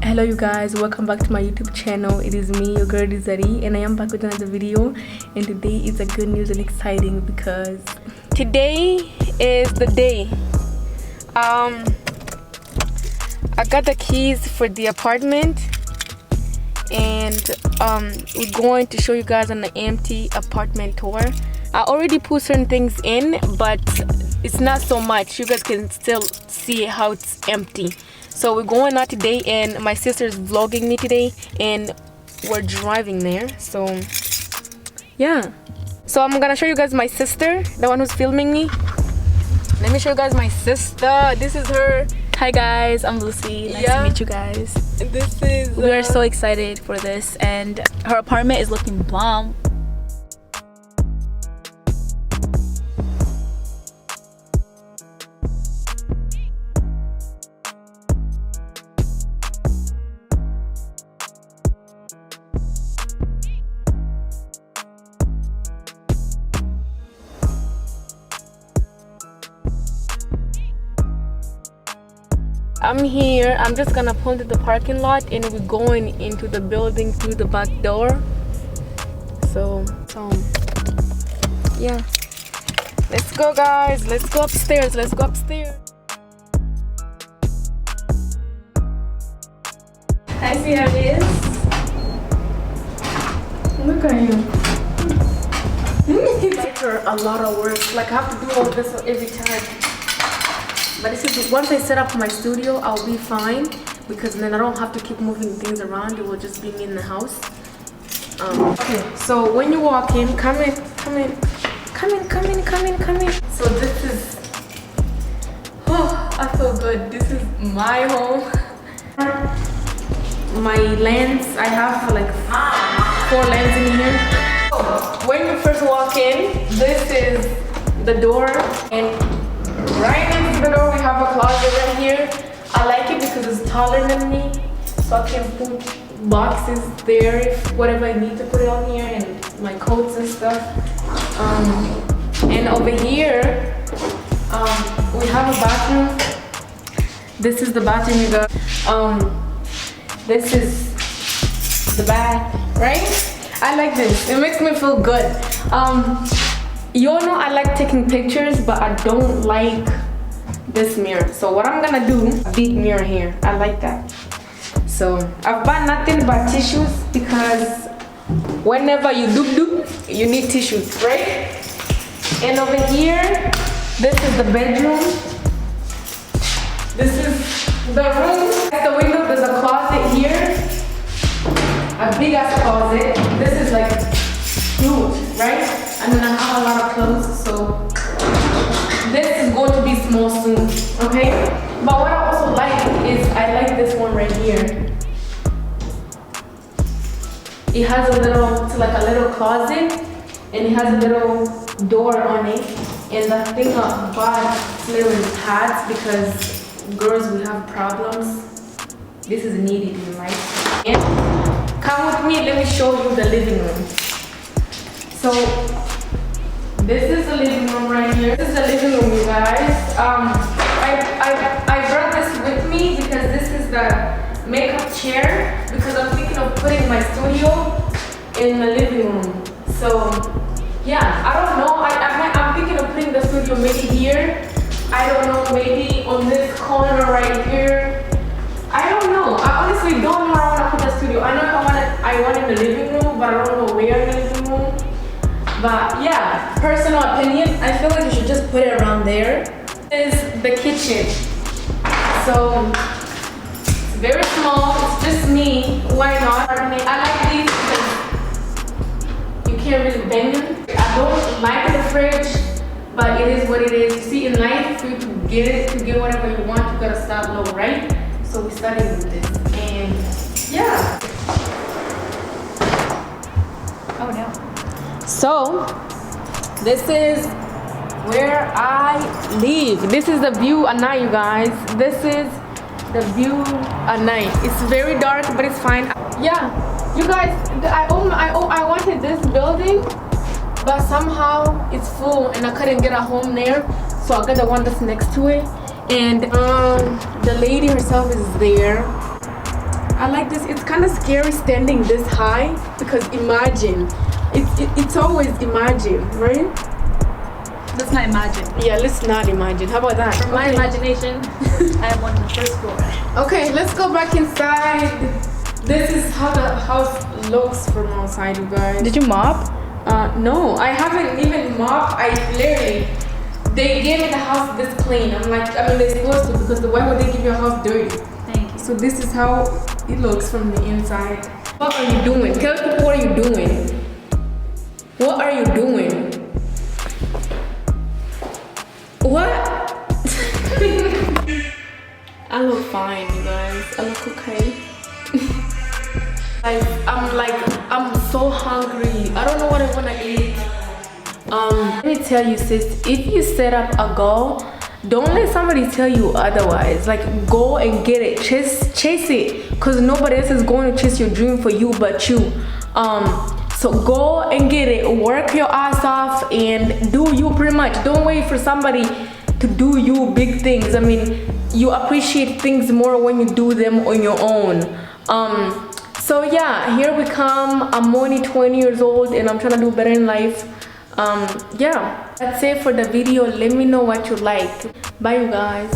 Hello you guys, welcome back to my YouTube channel. It is me, your girl Liza Liy, and I am back with another video. And today is a good news and exciting because today is the day. I got the keys for the apartment, and we're going to show you guys on the empty apartment tour. I already put certain things in, but it's not so much. You guys can still see how it's empty. So we're going out today, and my sister's vlogging me today, and we're driving there. So yeah, so I'm gonna show you guys my sister, the one who's filming me. Let me show you guys my sister. This is her. Hi guys, I'm Lucy. Nice to meet you guys. This is we are so excited for this, and her apartment is looking bomb. I'm here. I'm just gonna pull into the parking lot, and we're going into the building through the back door. So yeah, let's go guys, let's go upstairs. Let's go upstairs. I see how it is. Look at you. It's a lot of work. Like I have to do all this every time. But this is, once I set up my studio, I'll be fine, because then I don't have to keep moving things around. It will just be me in the house. Okay, so when you walk in, come in. So this is, oh, I feel good. This is my home. My lens, I have like 4 lenses in here. When you first walk in, this is the door, and right next to the door we have a closet right here. I like it because it's taller than me, so I can put boxes there, if whatever I need to put it on here, and my coats and stuff. And over here we have a bathroom. This is the bathroom, you guys. This is the bath, right? I like this. It makes me feel good. You all know I like taking pictures, but I don't like this mirror. So what I'm gonna do, a big mirror here. I like that. So I've bought nothing but tissues, because whenever you do, you need tissues, right? And over here, this is the bedroom. This is the room. At the window, there's a closet here. A big ass closet. This is like huge, right? And then I have a lot of clothes, so this is going to be small soon, okay? But what I also like is, I like this one right here. It has a little, it's like a little closet, and it has a little door on it. And the thing about little pads, because girls, we have problems. This is needed in life. And come with me, let me show you the living room. So this is the living room right here. This is the living room, you guys. I brought this with me because this is the makeup chair, because I'm thinking of putting my studio in the living room. So yeah, I don't know. I'm thinking of putting the studio maybe here. I don't know, maybe on this corner right here. I don't know. I honestly don't know where I want to put the studio. I know I want it in the living room, but I don't know where in the living room. But yeah, personal opinion, I feel like you should just put it around there. This is the kitchen. So it's very small, it's just me. Why not? I like these because you can't really bend them. I don't like the fridge, but it is what it is. You see, in life, for you to get whatever you want, you gotta start low, right? So we started with this, and yeah. Oh no. So this is where I live. This is the view at night, you guys. This is the view at night. It's very dark, but it's fine. Yeah, you guys, I wanted this building, but somehow it's full and I couldn't get a home there, so I got the one that's next to it. And the lady herself is there. I I like this. It's kind of scary standing this high because imagine. It's always imagine, right? Let's not imagine. Yeah, let's not imagine. How about that? From my imagination, I am on the first floor. Okay, let's go back inside. This is how the house looks from outside, you guys. Did you mop? No, I haven't even mopped. They gave me the house this clean. I'm like, I mean, they're supposed to, because why would they give you a house dirty? Thank you. So this is how it looks from the inside. What are you doing? Tell people what are you doing? What are you doing? What? I look fine, you guys. I look okay. I'm so hungry. I don't know what I wanna eat. Let me tell you, sis, if you set up a goal, don't let somebody tell you otherwise. Like, go and get it. Chase it, because nobody else is going to chase your dream for you but you. So go and get it. Work your ass off and do you pretty much. Don't wait for somebody to do you big things. I mean, you appreciate things more when you do them on your own. So yeah, here we come. I'm only 20 years old and I'm trying to do better in life. Yeah, that's it for the video. Let me know what you like. Bye, you guys.